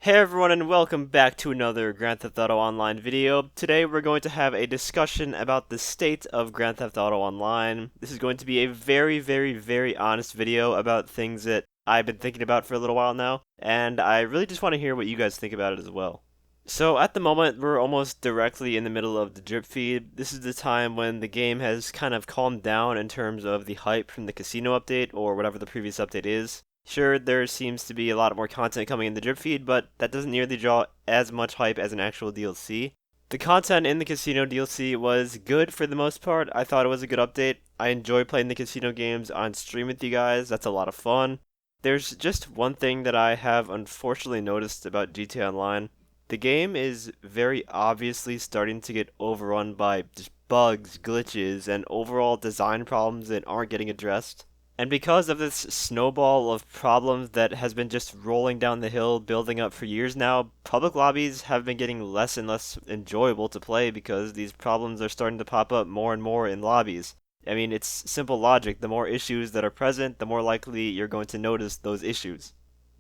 Hey everyone and welcome back to another Grand Theft Auto Online video. Today we're going to have a discussion about the state of Grand Theft Auto Online. This is going to be a very honest video about things that I've been thinking about for a little while now, and I really just want to hear what you guys think about it as well. So at the moment, we're almost directly in the middle of the drip feed. This is the time when the game has kind of calmed down in terms of the hype from the casino update or whatever the previous update is. Sure, there seems to be a lot more content coming in the drip feed, but that doesn't nearly draw as much hype as an actual DLC. The content in the casino DLC was good for the most part. I thought it was a good update. I enjoy playing the casino games on stream with you guys. That's a lot of fun. There's just one thing that I have unfortunately noticed about GTA Online. The game is very obviously starting to get overrun by just bugs, glitches, and overall design problems that aren't getting addressed. And because of this snowball of problems that has been just rolling down the hill, building up for years now, public lobbies have been getting less and less enjoyable to play because these problems are starting to pop up more and more in lobbies. I mean, it's simple logic. The more issues that are present, the more likely you're going to notice those issues.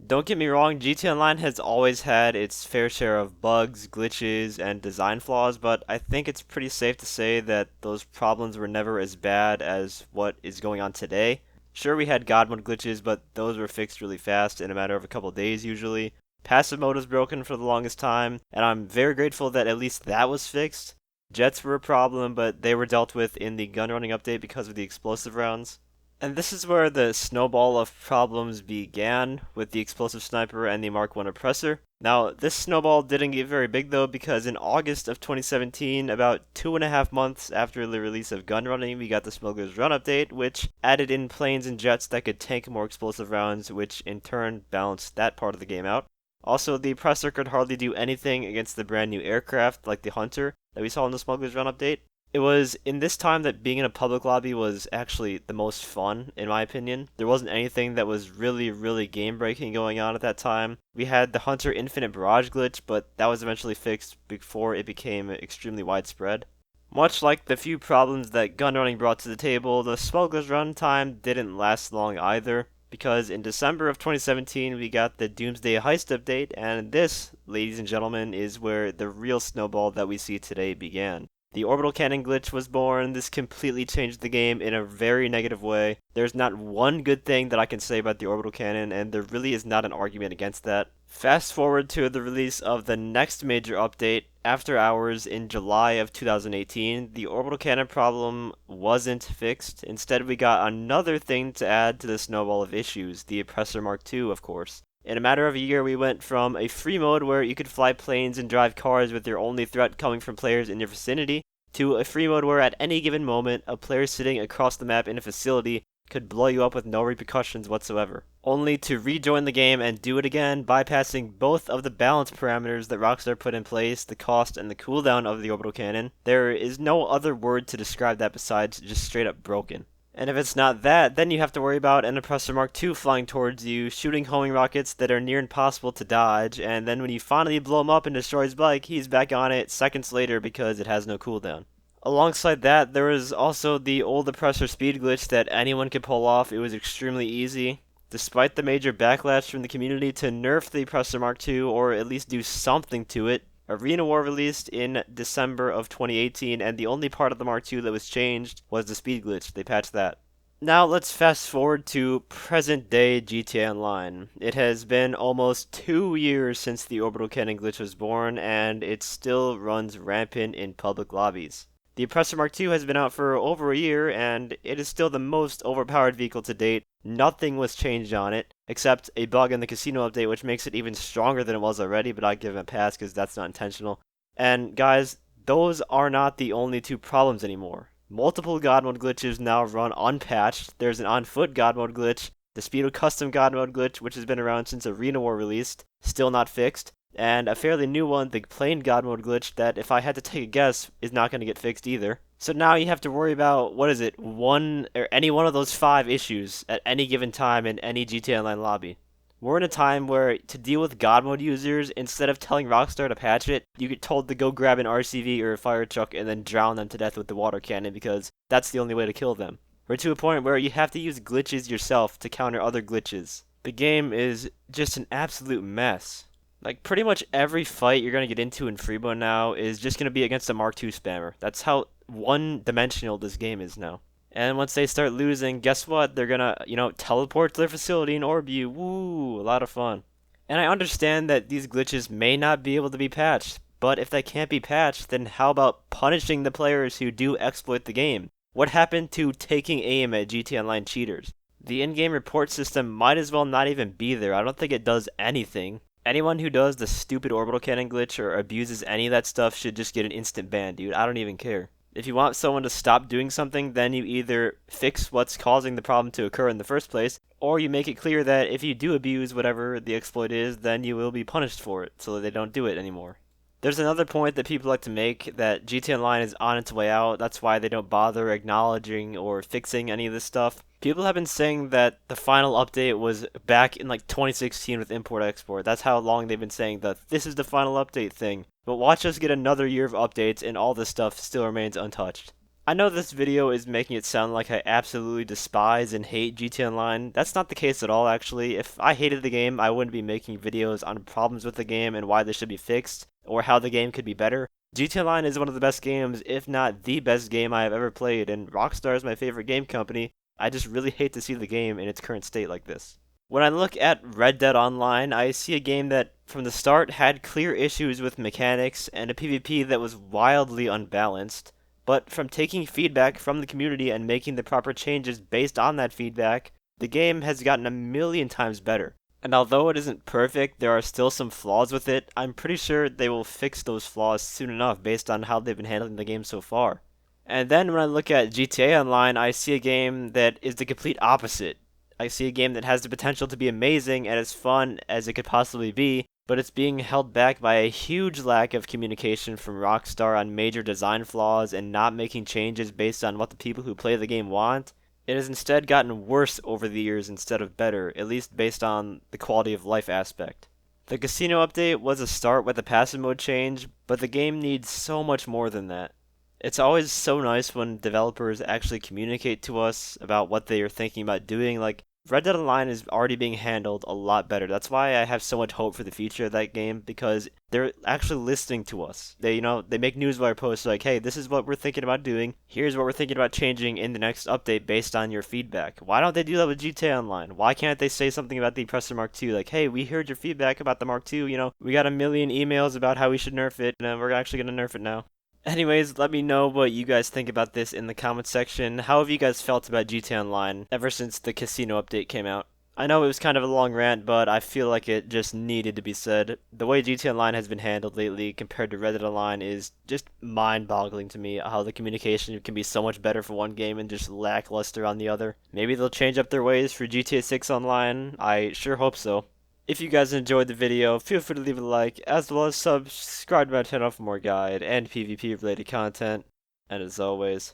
Don't get me wrong, GTA Online has always had its fair share of bugs, glitches, and design flaws, but I think it's pretty safe to say that those problems were never as bad as what is going on today. Sure, we had God mode glitches, but those were fixed really fast in a matter of a couple days usually. Passive mode was broken for the longest time, and I'm very grateful that at least that was fixed. Jets were a problem, but they were dealt with in the gun running update because of the explosive rounds. And this is where the snowball of problems began with the explosive sniper and the Mark I oppressor. Now, this snowball didn't get very big though because in August of 2017, about 2.5 months after the release of gun running, we got the Smuggler's Run update, which added in planes and jets that could tank more explosive rounds, which in turn balanced that part of the game out. Also, the oppressor could hardly do anything against the brand new aircraft like the Hunter that we saw in the Smuggler's Run update. It was in this time that being in a public lobby was actually the most fun, in my opinion. There wasn't anything that was really game breaking going on at that time. We had the Hunter Infinite Barrage glitch, but that was eventually fixed before it became extremely widespread. Much like the few problems that gun running brought to the table, the Smuggler's Run time didn't last long either, because in December of 2017 we got the Doomsday Heist update, and this, ladies and gentlemen, is where the real snowball that we see today began. The orbital cannon glitch was born. This completely changed the game in a very negative way. There's not one good thing that I can say about the orbital cannon, and there really is not an argument against that. Fast forward to the release of the next major update, After Hours, in July of 2018. The orbital cannon problem wasn't fixed. Instead, we got another thing to add to the snowball of issues, the Oppressor Mark II, of course. In a matter of a year, we went from a free mode where you could fly planes and drive cars with your only threat coming from players in your vicinity, to a free mode where at any given moment, a player sitting across the map in a facility could blow you up with no repercussions whatsoever. Only to rejoin the game and do it again, bypassing both of the balance parameters that Rockstar put in place, the cost and the cooldown of the orbital cannon. There is no other word to describe that besides just straight up broken. And if it's not that, then you have to worry about an Oppressor Mark II flying towards you, shooting homing rockets that are near impossible to dodge, and then when you finally blow him up and destroy his bike, he's back on it seconds later because it has no cooldown. Alongside that, there was also the old Oppressor speed glitch that anyone could pull off. It was extremely easy. Despite the major backlash from the community to nerf the Oppressor Mark II, or at least do something to it, Arena War released in December of 2018, and the only part of the Mark II that was changed was the speed glitch. They patched that. Now let's fast forward to present day GTA Online. It has been almost 2 years since the orbital cannon glitch was born, and it still runs rampant in public lobbies. The Oppressor Mark II has been out for over a year, and it is still the most overpowered vehicle to date. Nothing was changed on it, except a bug in the casino update which makes it even stronger than it was already, but I give it a pass because that's not intentional. And guys, those are not the only two problems anymore. Multiple God mode glitches now run unpatched. There's an on-foot God mode glitch, the Speedo custom God mode glitch, which has been around since Arena War released, still not fixed, and a fairly new one, the plain God mode glitch, that if I had to take a guess, is not going to get fixed either. So now you have to worry about, one or any one of those 5 issues at any given time in any GTA Online lobby. We're in a time where, to deal with God mode users, instead of telling Rockstar to patch it, you get told to go grab an RCV or a fire truck and then drown them to death with the water cannon because that's the only way to kill them. We're to a point where you have to use glitches yourself to counter other glitches. The game is just an absolute mess. Like, pretty much every fight you're gonna get into in free mode now is just gonna be against a Mark II spammer. That's how one-dimensional this game is now. And once they start losing, guess what? They're gonna, teleport to their facility and orb you. Woo! A lot of fun. And I understand that these glitches may not be able to be patched, but if they can't be patched, then how about punishing the players who do exploit the game? What happened to taking aim at GTA Online cheaters? The in-game report system might as well not even be there. I don't think it does anything. Anyone who does the stupid orbital cannon glitch or abuses any of that stuff should just get an instant ban, dude. I don't even care. If you want someone to stop doing something, then you either fix what's causing the problem to occur in the first place, or you make it clear that if you do abuse whatever the exploit is, then you will be punished for it, so that they don't do it anymore. There's another point that people like to make, that GTA Online is on its way out. That's why they don't bother acknowledging or fixing any of this stuff. People have been saying that the final update was back in like 2016 with import-export. That's how long they've been saying that this is the final update thing. But watch us get another year of updates and all this stuff still remains untouched. I know this video is making it sound like I absolutely despise and hate GTA Online. That's not the case at all, actually. If I hated the game, I wouldn't be making videos on problems with the game and why they should be fixed, or how the game could be better. GTA Online is one of the best games, if not the best game I have ever played, and Rockstar is my favorite game company. I just really hate to see the game in its current state like this. When I look at Red Dead Online, I see a game that, from the start, had clear issues with mechanics and a PvP that was wildly unbalanced. But from taking feedback from the community and making the proper changes based on that feedback, the game has gotten a million times better. And although it isn't perfect, there are still some flaws with it. I'm pretty sure they will fix those flaws soon enough based on how they've been handling the game so far. And then when I look at GTA Online, I see a game that is the complete opposite. I see a game that has the potential to be amazing and as fun as it could possibly be, but it's being held back by a huge lack of communication from Rockstar on major design flaws and not making changes based on what the people who play the game want. It has instead gotten worse over the years instead of better, at least based on the quality of life aspect. The casino update was a start with a passive mode change, but the game needs so much more than that. It's always so nice when developers actually communicate to us about what they are thinking about doing. Like, Red Dead Online is already being handled a lot better. That's why I have so much hope for the future of that game, because they're actually listening to us. They make newswire posts like, hey, this is what we're thinking about doing. Here's what we're thinking about changing in the next update based on your feedback. Why don't they do that with GTA Online? Why can't they say something about the Oppressor Mark II? Like, hey, we heard your feedback about the Mark II. We got a million emails about how we should nerf it, and we're actually going to nerf it now. Anyways, let me know what you guys think about this in the comments section. How have you guys felt about GTA Online ever since the casino update came out? I know it was kind of a long rant, but I feel like it just needed to be said. The way GTA Online has been handled lately compared to Red Dead Online is just mind-boggling to me, how the communication can be so much better for one game and just lackluster on the other. Maybe they'll change up their ways for GTA 6 Online. I sure hope so. If you guys enjoyed the video, feel free to leave a like, as well as subscribe to my channel for more guide and PvP related content. And as always,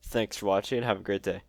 thanks for watching and have a great day.